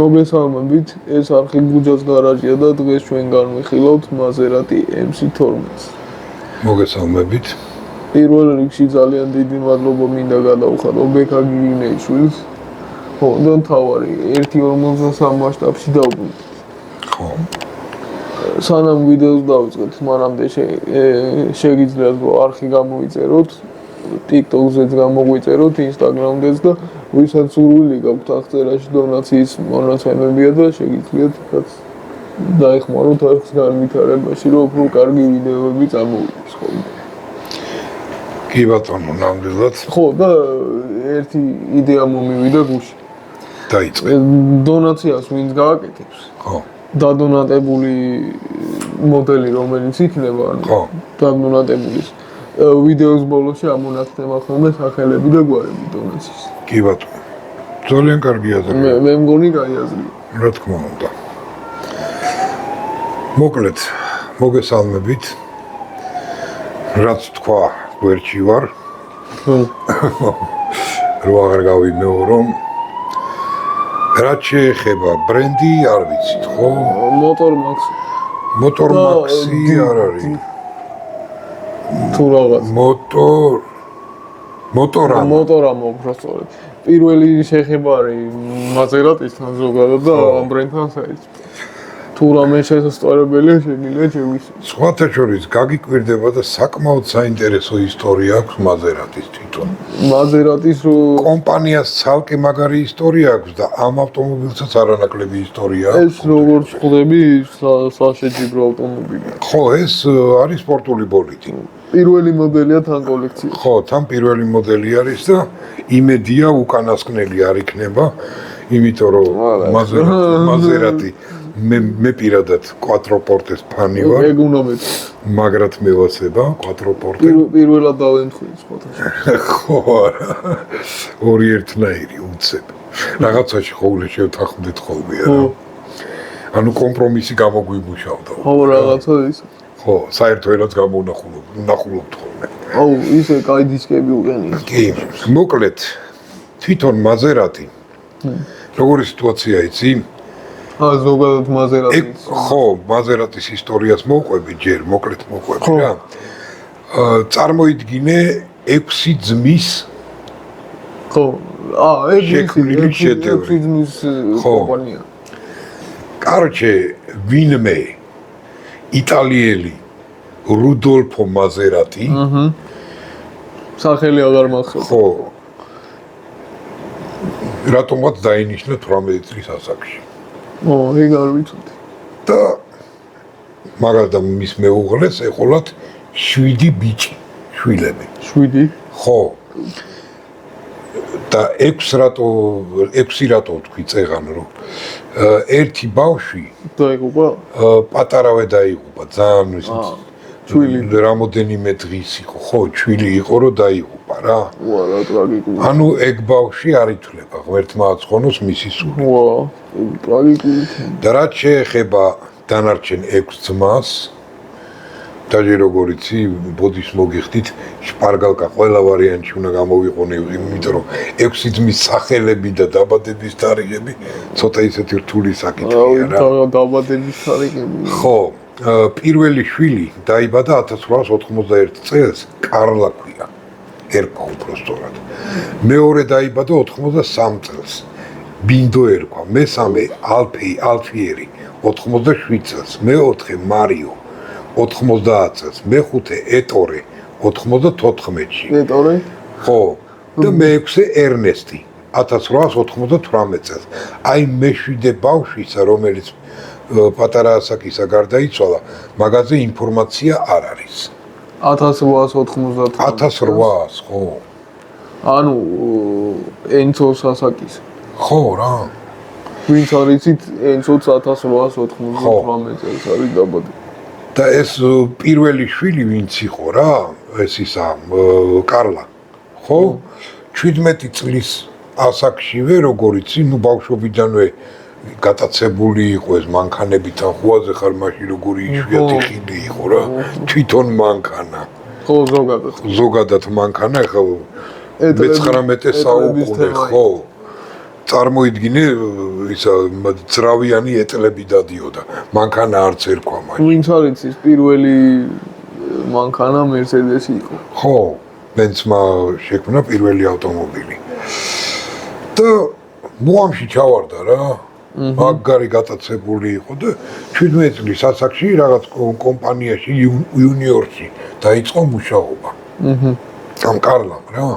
მოგესალმებით, ეს არხი გუჯას გარაჟია და დღეს ჩვენ განვიხილავთ Maserati MC12-ს. მოგესალმებით. პირველ რიგში ძალიან დიდი მადლობა მინდა გადავხადო ბექა გიგინეიშვილს. ხო, და თავარი 1.43 მასშტაბში დავბრუნდით. ხო. სანამ ვიდეოს დავიწყებთ, მანამდე შეგიძლიათ არხი გამოიწეროთ, TikTok-ზეც გამოგვიწეროთ, Instagram-დეც და ვისაც სურვილი გაქვთ აღწერაში დონაციის მონაცემებია და შეგიძლიათ დაეხმაროთ არხს განვითარებაში, რომ უფრო კარგი ვიდეოები წამოვიდეს ხოლმე. კი ბატონო, ნამდვილად. ხო, და ერთი იდეა მომივიდა გულში. დაიწყე. დონაციას ვინც გააკეთებს? ხო. დადონატებული მოდელი რომელიც იქნება, ხო. დადონატებულის ვიდეოს ბოლოში ამონახდება ხოლმე სახელები და გვარები დონაციის. კი ბატონო. ძალიან კარგი აზრი. მე მგონი კაი აზრია. რა თქმა უნდა. მოკლედ, მოგესალმებით. რაც თქვა, გვერდში ვარ. რო აღარ გავიმეორო. რაც შეეხება ბრენდი, არ ვიცით, ხო? მოტორმაქსი არ არის. თუ რაღაც მოტორამა უბრალოდ. პირველი შეხება არის Maserati-თან ზოგადად და ამ ბრენდთან საერთოდ. თუ რამე შესაძლებელია შეგიძლია შევისწავლოთ. სხვათა შორის გაგიკვირდება და საკმაოდ საინტერესო ისტორია აქვს Maserati-ს თვითონ. Maserati-ს კომპანიას ცალკე მაგარი ისტორია აქვს და ამ ავტომობილსაც არანაკლები ისტორია აქვს. ეს როგორც ხვდები, საშეჯიბრო ავტომობილია. ხო, ეს არის სპორტული ბოლიდი. პირველი მოდელია თან კოლექციაში. ხო, თან პირველი მოდელი არის და იმედია უკანასკნელი არ იქნება, იმიტომ რომ Maserati მე პირადად Quattroporte-s ფანი ვარ. ეგუნომეთ. მაგრად მევაცება Quattroporte. პირველად დავემთხვის სხვათა. ხო, არა. ორი ერთნაირი უცებ. რაღაცაში ხოლმე შევთანხმდით ხოლმე, არა. ანუ კომპრომისი გამოგვიმუშავდა. ხო, რაღაცა ის. ხო, საერთოდ ნახულობთ ხოლმე. აუ, ისე კაი დისკები უყენია. კი, მოკლედ, თვითონ Maserati. როგორი სიტუაცია იცი? ზოგადად Maserati. ხო, Maserati-s ისტორიას მოვყვები ჯერ, მოკლედ მოვყვები რა. წარმოიდგინე 6 ძმის ხო. ეს 6 ძმის კომპანია. კარჩე, ვინმე იტალიელი რუდოლფო Maserati. სახელი აღარ მახსოვს. ხო. რატომღაც დაინიშნა 18 წლის ასაკში. ეგ არ ვიცოდი. და მაგალითად მის მეუღლეს ეყოლათ 7 ბიჭი, შვილები. 7? ხო. და 6 რატო თქვი წეღან რომ ერთი ბავშვი დაიღუპა? პატარავე დაიღუპა, ძალიან ჩვილი. რამოდენიმე დღის იყო, ხო, ჩვილი იყო რომ დაიღუპა რა. ვა, რა ტრაგიკული. ანუ ეგ ბავშვი არ ითვლება ღმერთმა აწყონოს მისი სული. ვა, ტრაგიკული. და რაც შეეხება დანარჩენ 6 ძმას, დაჟე როგორ იცი, ბოდის მოგიხდით, შპარგალკა ყველა ვარიანტში უნდა გამოვიყონე, იმიტომ რომ 6 ძმის სახელები და დაბადების თარიღები ცოტა ისეთი რთული საკითხია რა. დაბადების თარიღები. ხო, პირველი შვილი დაიბადა 1891 წელს, კარლა ქვია. ერქვა უпростоრად. მეორე დაიბადა 83 წელს. ბინდო ერქვა, მესამე ალფიერი 87 წელს, მეოთხე მარიო 90 წელს, მეხუთე ეტორე 94-ში. ეტორე? ხო. და მეექვსე ერნესტი 1898 წელს. აი მეშვიდე ბავშვისა, რომელიც პატარა ასაკისა გარდაიცვალა, მაგაზე ინფორმაცია არ არის. 1890. 1800, ხო. ანუ ენცო სასაკის. ხო რა. ვინც არ იცით, ენცოც 1898 წელს არის დაბადებული. და ეს პირველი შვილი ვინც იყო რა, ეს ისა კარლა. ხო? 17 წლის ასაკშივე, როგორ იცი, ნუ ბავშვობიდანვე გატაცებული იყო ეს მანქანებითან, ხუაზე ხარ მაშინ როგორი იშვიათი ხილი იყო რა, თვითონ მანქანა. ხო, ზოგადად მანქანა, ხო. მე-19 საუკუნე, ხო. წარმოიდგინე ისა ძრავიანი ეტლები დადიოდა. მანქანა არც ერქვა მაშინ. ვინც არის ის პირველი მანქანა Mercedes-ი იყო. ხო, ბენცმა შექმნა პირველი ავტომობილი. და მუამში ჩავარდა რა. მაგარი გატაცებული იყო და 17 წლის ასაკში რაღაც კომპანიაში იუნიორში დაიწყო მუშაობა. ამ კარლამ რა.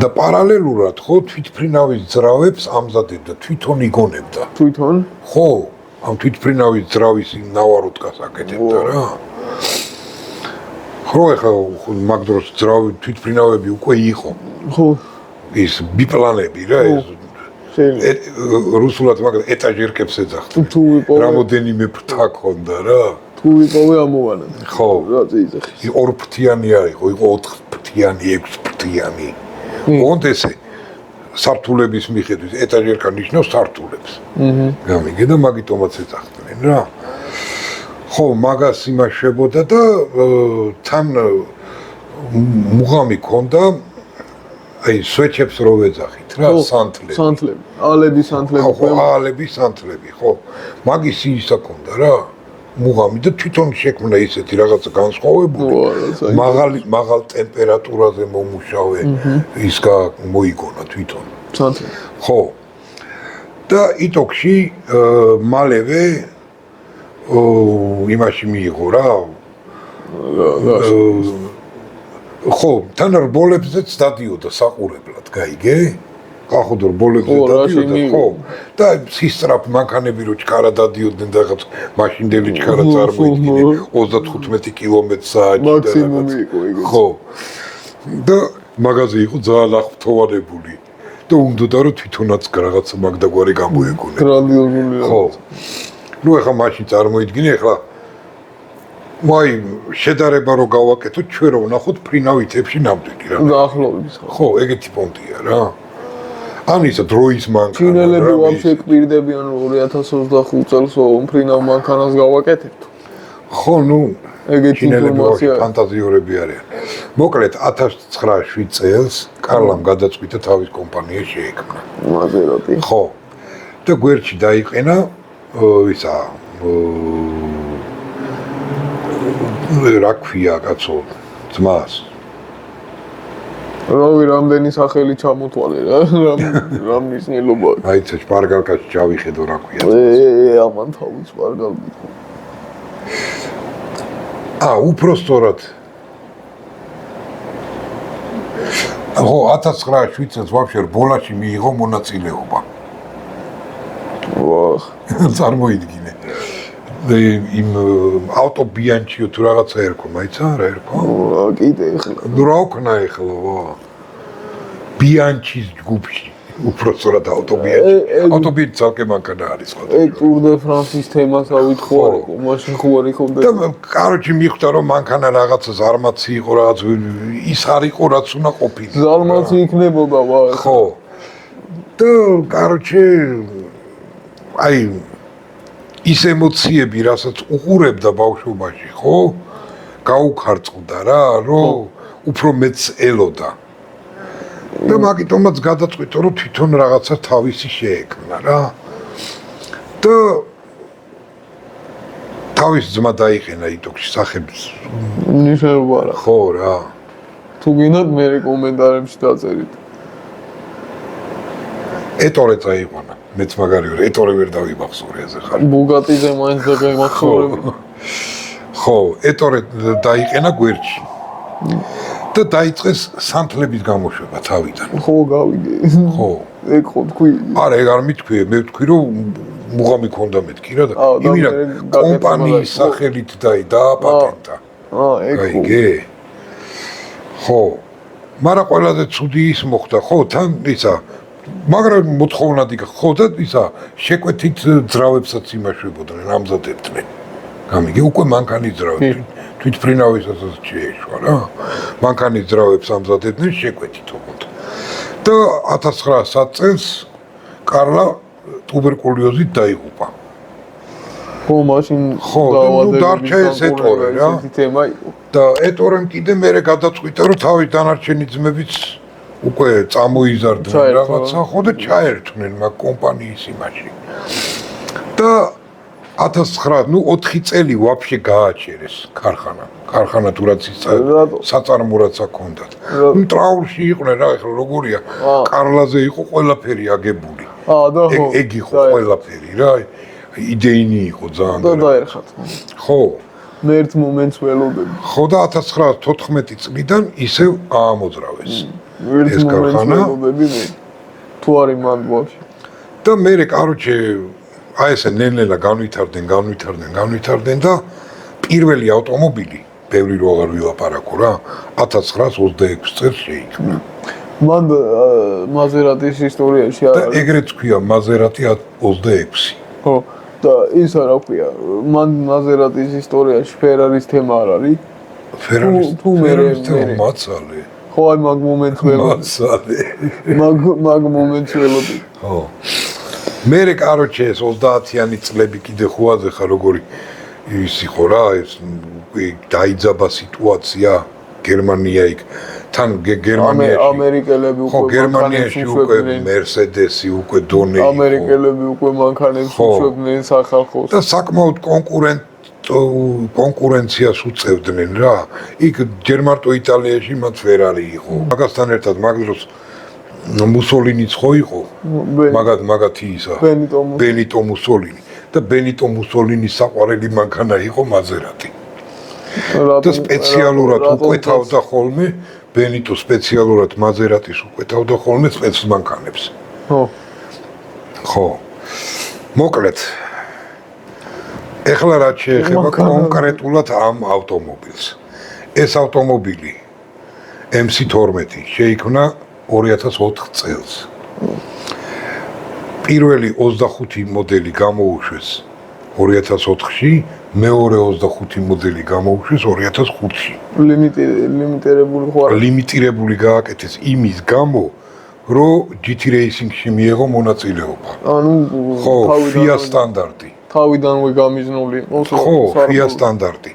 და პარალელურად ხო თვითმფრინავის ძრავებს ამზადებდა, თვითონ იგონებდა. თვითონ? ხო, ამ თვითმფრინავის ძრავის ნავაროტკას აკეთებდა რა. ხო, ეხლა მაგ დროს ძრავი თვითმფრინავები უკვე იყო. ხო. ის ბიპლანები რა, ეს რუსულად მაგ ეტაჟერკებს ეძახდნენ. თუ ვიპოვე რამოდენიმე ფრთა ქონდა რა. თუ ვიპოვე ამოვანად. ხო. რა წიძახი. ის 2 ფრთიანი არ იყო, იყო 4 ფრთიანი, 6 ფრთიანი. ოღონდ ესე სართულების მიხედვით ეტაჟერკა ნიშნავს სართულებს. გამიგე და მაგიტომაც ეძახდნენ რა. ხო, მაგას იმაშებოდა და თან მუღამი ქონდა აი სვეჩებს რო ვეძახით რა, სანთლები. სანთლები. ალების სანთლები. ხო, ალების სანთლები, ხო. მაგის ისა ქონდა რა. მუღამი და თვითონ შექმნა ისეთი რაღაც განსხვავებული. მაღალ ტემპერატურაზე მომუშავე ის მოიგონა თვითონ. სანთლები. ხო. და იტოქში მალევე იმაში მიიღო რა. ხო, თან რბოლებზეც დადიოდა საყურებლად, გაიგე? ახლა რბოლებზე დადიოდა, ხო. და სისტრაფ მანქანები რო ჩქარა დადიოდნენ და რაღაც მაშინდელი ჩქარა წარმოიდგინე 35 კმ/სთ. მაქსიმუმი იყო ეგეც. ხო. და მაღაზი იყო ძალიან აღფრთოვანებული. და უნდოდა რომ თვითონაც რაღაც მაგდაგვარი გამოეგონა. გრანდიოზული რა. ხო. ნუ ეხლა მაშინ წარმოიდგინე, ეხლა ვაი, შედარება რო გავაკეთოთ, ჩვენ რო ვნახოთ ფრინავითებში ნამდვილი რა. დაახლოებით. ხო, ეგეთი პონტია რა. ან ისა დროის მანქანა. ჩინელები ვაფშე კვირდებიან 2025 წელს ფრინავ მანქანას გავაკეთებთ. ხო, ნუ ეგეთი ინფორმაცია ფანტაზიორები არიან. მოკლედ 1907 წელს კარლამ გადაწყვიტა თავის კომპანია შეექმნა. მაზერატი. ხო. და გვერდში დაიყენა ისა რა ქვია კაცო ძმას. რავი, რამდენი სახელი ჩამოთვალე რა, რა მნიშვნელობა. აი ეს სპარგალკაში ჩავიხედო რა ქვია. ამან თავი სპარგალკი. უпростоრად. ხო, 1907 წელს ვაფშე რბოლაში მიიღო მონაწილეობა. ვახ. წარმოიდგინე. იმ ავტობიანჩიო თუ რაღაცა ერქვა, მაიცა რა ერქვა? კიდე ახლა. ნუ რა ვქნა ახლა, ვა. ბიანჩის ჯგუფში. უпростоრად ავტობიანჩი. ავტობიანი ძალკე მანქანა არის ხო? ეგ ტურ დე ფრანსის თემას ავითხოვარიყო, მაშინ ხوارი ხონდა. და კაროჩი მიხვდა რომ მანქანა რაღაცა ზარმაცი იყო, რაღაც ის არ იყო რაც უნდა ყოფილიყო. ზარმაცი იქნებოდა, ვა. ხო. და კაროჩი აი ის ემოციები, რასაც უყურებდა ბავშვობაში, ხო? გაუქარწყდა რა, რომ უფრო მეც ელოდა. და მაგიტომაც გადაწყვიტა, რომ თვითონ რაღაცა თავისი შეექმნა რა. და თავის ძმა დაიყენა იტოქში სახების. ნიშნულობა რა. ხო რა. თუ გინდათ მე კომენტარებში დაწერით. ეტორე წაიყვანა. მეც მაგარი ვარ, ეტორე ვერ დავიმახსოვრე ასე ხარ. ბუგატიზე მაინც დაგემახსოვრები. ხო, ეტორე დაიყენა გვერდში. და დაიწყეს სანთლების გამოშვება თავიდან. ხო, გავიგე. ხო. ეგ ხო თქვი. არა, ეგ არ მითქვი, მე ვთქვი რომ მუღამი ქონდა მეთქი რა და იმინა კომპანიის სახელით დააპატენტა. ეგ ხო. გაიგე? ხო. მაგრამ ყველაზე ცუდი ის მოხდა, ხო, თან ისა მაგრამ მოთხოვნად იქ ხო და ისა შეკვეთით ძრავებსაც იმაშვებოდნენ, ამზადებდნენ. გამიგე, უკვე მანქანის ძრავებს თვითმფრინავისაც შეეშვა რა. მანქანის ძრავებს ამზადებდნენ შეკვეთით ოღონდ. და 1900 წელს კარლა ტუბერკულოზით დაიღუპა. ხო, მაშინ დარჩა ეს ეტორე რა. თემა იყო. და ეტორემ კიდე მერე გადაწყვიტა, რომ თავის დანარჩენი ძმებიც უკვე წამოიზარდნენ რაღაცა, ხო და ჩაერთვნენ მაგ კომპანიის იმაში. და 1900, 4 წელი ვაფშე გააჩერეს ქარხანა. ქარხანა თუ რაც საწარმორაც აქონდათ. ტრაულში იყვნენ რა, ეხლა როგორია, კარლაზე იყო ყველაფერი აგებული. და ხო. ეგ იყო ყველაფერი რა, იდეინი იყო ძალიან. და დაერხათ. ხო. მე ერთ მომენტს ველოდები. ხო და 1914 წლიდან ისევ აამოძრავეს. ერთ მომენტს ველოდები მე. თუ არის მან ვაფშე. და მე კაროჩე აი ესე ნელ-ნელა განვითარდნენ და პირველი ავტომობილი, ბევრი რო აღარ ვილაპარაკო რა, 1926 წელს შეიქმნა. მან მაზერატის ისტორიაში და ეგრეც ქვია მაზერატი 26. ხო, და ის რა ქვია, მან მაზერატის ისტორიაში ფერარის თემა არ არის. ფერარის თემა მაცალე. ხო, აი მაგ მომენტს ველოდი. მაცალე. მაგ მომენტს ველოდი. ხო. მე კაროჩე ეს 30-იანი წლები კიდე ხوازე ხა როგორი ის იყო რა ეს დაიძაბა სიტუაცია გერმანია იქ თან გერმანიაში ამერიკელები უკვე გერმანიაში უკვე მერსედესი უკვე დონე იყო ამერიკელები უკვე მანქანებს უშვებდნენ სახალხოს და საკმაოდ კონკურენციას უწევდნენ რა იქ ჯერმარტო იტალიაში მათ ფერარი იყო მაგასთან ერთად მაგ დროს მუსოლინიც ხო იყო მაგათი ისა ბენიტო მუსოლინი და ბენიტო მუსოლინის საყვარელი მანქანა იყო მაზერატი და სპეციალურად უყვეთავდა ხოლმე ბენიტო სპეციალურად მაზერატის უყვეთავდა ხოლმე სპეცმანქანებს ხო მოკლედ ეხლა რაც შეეხება კონკრეტულად ამ ავტომობილს ეს ავტომობილი MC12 შეიქმნა 2004 წელს. პირველი 25 მოდელი გამოუშვეს 2004-ში, მეორე 25 მოდელი გამოუშვეს 2005-ში. ლიმიტირებული ხო არა? ლიმიტირებული გააკეთეს იმის გამო, რომ GT Racing-ში მიიღო მონაწილეობა. ანუ ხო, FIA სტანდარტი. თავიდანვე გამიზნული. ხო, FIA სტანდარტი.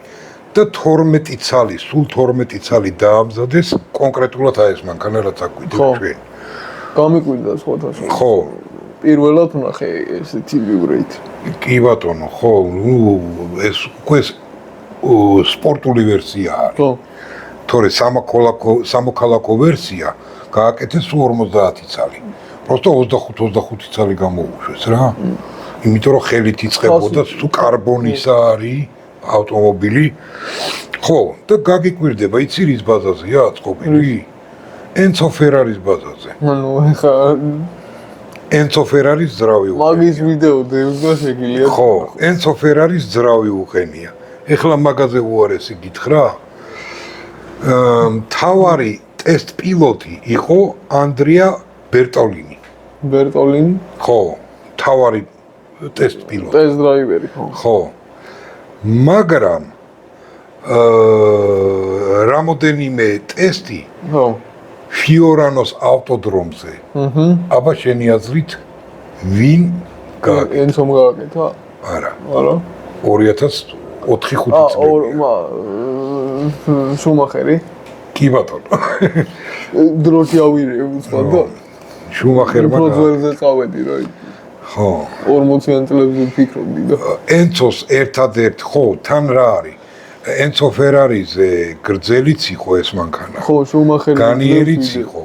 და 12 წალი, სულ 12 წალი დაამზადეს კონკრეტულად აი ეს მანქანა რაც აკვირდით ჩვენ. გამიკვირდა სხვათაშორისო. ხო. პირველად ვნახე ესეთი ვიბრეით. კი ბატონო, ხო, ეს უკვე სპორტული ვერსია არის. ხო. თორე სამოქალაქო ვერსია გააკეთეს სულ 50 წალი. просто 25 წალი გამოუშვეს რა. იმიტომ რომ ხელით იწყებოდა თუ კარბონისა არის ავტომობილი ხო და გაგიკვირდება იცი რის ბაზაზეა აწყობილი ენცო ფერარის ბაზაზე ანუ ეხა ენცო ფერარის ძრავი მაგის ვიდეო დევდა შეგიძლია ხო ენცო ფერარის ძრავი უყენია ეხლა მაგაზე უარესი გითხრა თავარი ტესტ პილოტი იყო ანდრია ბერტოლინი ხო თავარი ტესტ პილოტი ტესტ დრაივერი ხო მაგრამ რამოდენიმე ტესტი ხო ფიორანოს ავტოდრომზე აბა შენი აზრით ვინ გააკეთა ენცომ გააკეთა არა 2004-5 წელი შუმახერი კი ბატონო დროში ავირე უცხო და შუმახერმა პროცესზე წავედი რა ხო 40-იან წლებზე ვფიქრობდი და ენცოს ერთადერთ ხო თან რა არის ენცო ფერარიზე გრძელიც იყო ეს მანქანა ხო შუმახერი განიერიც იყო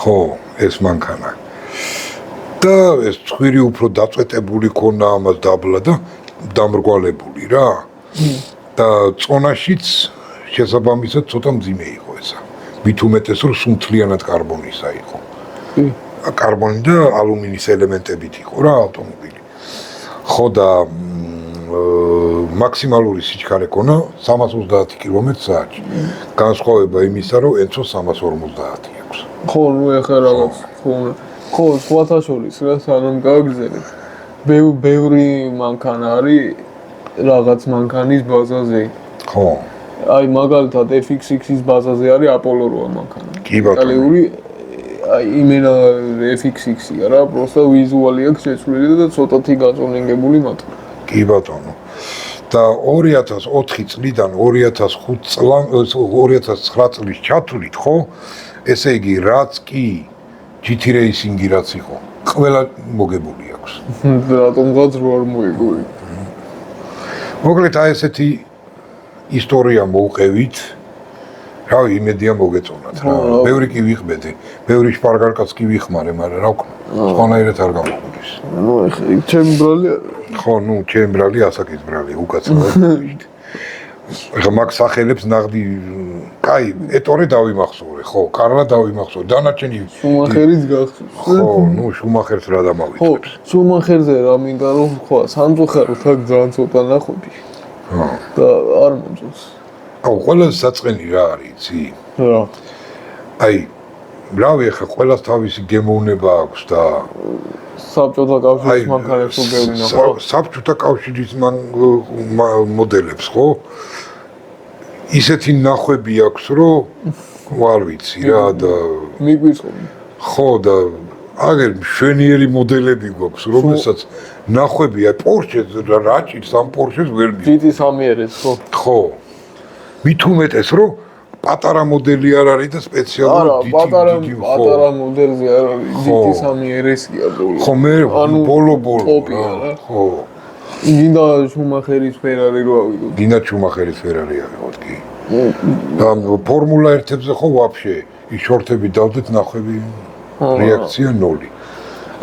ხო ეს მანქანა და ეს ცხვირი უფრო დაწვეტებული ქონა ამას დაბლა და დამრგვალებული რა და წონაშიც შესაბამისად ცოტა მძიმე იყო ესა მით უმეტეს რომ სუნთლიანად კარბონისა იყო კარბონი და ალუმინის ელემენტებით იყო რა ავტომობილი ხო და მაქსიმალური სიჩქარე ქონა 330 კმ/სთ. განსხვავება იმისა, რომ ენცო 350 აქვს. ხო, ნუ ეხლა რაღაც ხო, სხვათა შორის რა სანამ გააგზავნეთ. ბევრი მანქანა არის რაღაც მანქანის ბაზაზე. ხო. აი მაგალითად FX6-ის ბაზაზე არის Apollo 8 მანქანა. კი ბატონო. იტალიური აი იმენა FX6-ია რა, просто ვიზუალი აქვს შეცვლილი და ცოტათი გაწონენგებული მატყლი. კი ბატონო. და 2004 წლიდან 2009 წლის ჩათვლით, ხო? ესე იგი, რაც კი GT Racing-ი რაც იყო, ყველა მოგებული აქვს. რატომღაც არ მოიგოი. მოკლედ აი ესეთი ისტორია მოვყევით. რავი, იმედია მოგეწონათ რა. ბევრი კი ვიხმედე, ბევრი შპარგალკაც კი ვიხმარე, მაგრამ რა ვქნა, სხვანაირად არ გამოგვდის. ნუ ეხლა ჩემი ბრალი ხო, ნუ ჩემი ბრალი ასაკის ბრალი, უკაცრავად. ეხლა მაგ სახელებს ნაღდი, კაი, ეტორე დავიმახსოვრე, ხო, კარლა დავიმახსოვრე, დანარჩენი შუმახერიც გახსოვს. ხო, ნუ შუმახერს რა დამავიწყებს. ხო, შუმახერზე რა მინდა რომ ხო, სამწუხაროდ აქ ძალიან ცოტა ნახვები. ხო. და არ მომწონს. აუ, ყველაზე საწყენი რა არის, იცი? რა. აი, რავი, ახლა ყველას თავისი გემოვნება აქვს და საბჭოთა კავშირის მანქანებს უგევლინა, ხო? საბჭოთა კავშირის მოდელებს, ხო? ისეთი ნახვები აქვს, რომ არ ვიცი რა და მიგვიწყობი. ხო და აგერ მშვენიერი მოდელები გვაქვს, რომელსაც ნახვები, აი Porsche რაჭის ამ Porsche-ს ვერ მივ. GT3RS, ხო? ხო. მით უმეტეს, რომ პატარა მოდელი არ არის და სპეციალური დიდი პატარა მოდელზე არ არის GT3RS-ია ბოლო. ხო, მე ბოლო ტოპია. ხო. გინდა შუმახერის Ferrari რო ავიდო. გინდა შუმახერის Ferrari ავიღოთ კი. და ფორმულა 1-ებზე ხო ვაფშე ის შორტები დავდეთ ნახვები რეაქცია 0.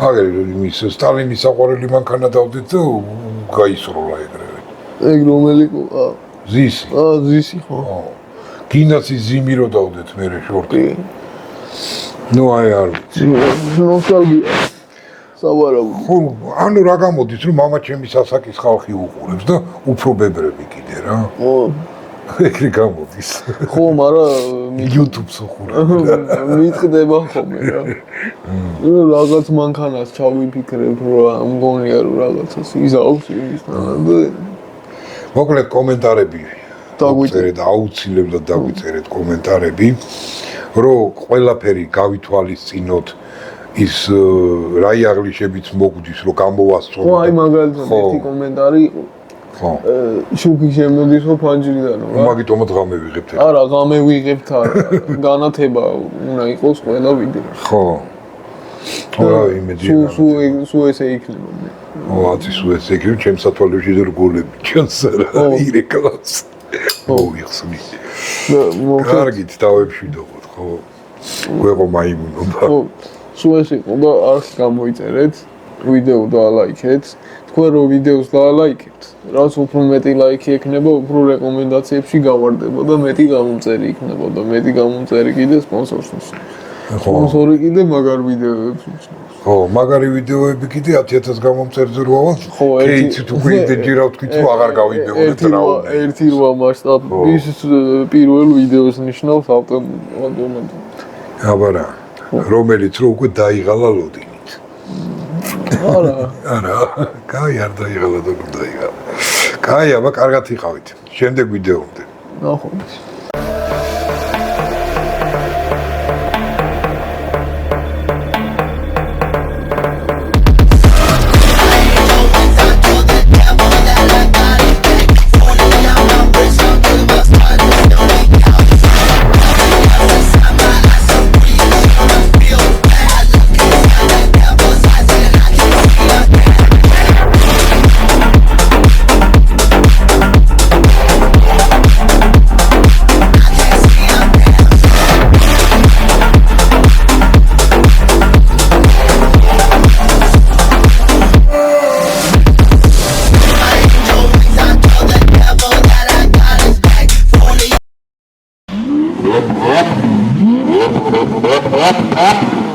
აგერ იმის სტალინის საყვარელი მანქანა დავდეთ და გაისროლა ეგრევე. ეგ რომელი ყო? ზისი. ზისი ხო. გინდაც ის ზიმი რო დავდეთ მე შორტი. ნუ აი არ ვიცი. ნოსტალგია. სავარაუდო. ხო, ანუ რა გამოდის, რომ მამა ჩემის ასაკის ხალხი უყურებს და უფრო ბებრები კიდე რა. ხო. ეგრე გამოდის. ხო, მაგრამ YouTube-ს უყურებ. მიტყდება ხოლმე რა. რაღაც მანქანას ჩავიფიქრებ, რომ მგონია რომ რაღაცას იზავს იმისთან და მოკლედ კომენტარები დაგვიწერეთ, აუცილებლად დაგვიწერეთ კომენტარები, რომ ყველაფერი გავითვალისწინოთ ის რაი აღლიშებიც მოგვდის, რომ გამოვასწოროთ. ხო, აი მაგალითად ერთი კომენტარი იყო. ხო. შუქი შემოდის ხო ფანჯრიდანო რა. მაგიტომაც ღამე ვიღებთ. არა, ღამე ვიღებთ არა. განათება უნდა იყოს ყველა ვიდეო. ხო. რა იმედია. სულ ესე იქნება. აცი სულ ესე იქნება, ჩემს სათვალებში და რგოლები ჩანს რა, ირეკლამს. ხო, იხსნი. კარგით, დავებშვიდობოთ, ხო. გვეყო მაიმუნობა. ხო, სულ ესე იყო და არხს გამოიწერეთ, ვიდეო დაალაიქეთ. თქვენ რო ვიდეოს დაალაიქებთ, რაც უფრო მეტი ლაიქი ექნება, უფრო რეკომენდაციებში გავარდება და მეტი გამომწერი იქნება და მეტი გამომწერი კიდე სპონსორს უსმენს. სპონსორი კიდე მაგარ ვიდეოებს უსმენს. ხო, მაგარი ვიდეოები კიდე 10000 გამომწერზე რო ავალ. ხო, ეიცით უკვე იდეჯირავთ თქვით, რომ აღარ გავიდეოდეთ რა. 1-8 მასშტაბის პირველ ვიდეოს ნიშნავს ავტომატურად. აბარა, რომელიც რო უკვე დაიღალა ლოდინით. არა. არა, კაი არ დაიღალა და დაიღალა. კაი, აბა კარგად იყავით. შემდეგ ვიდეომდე. ნახვამდის. What?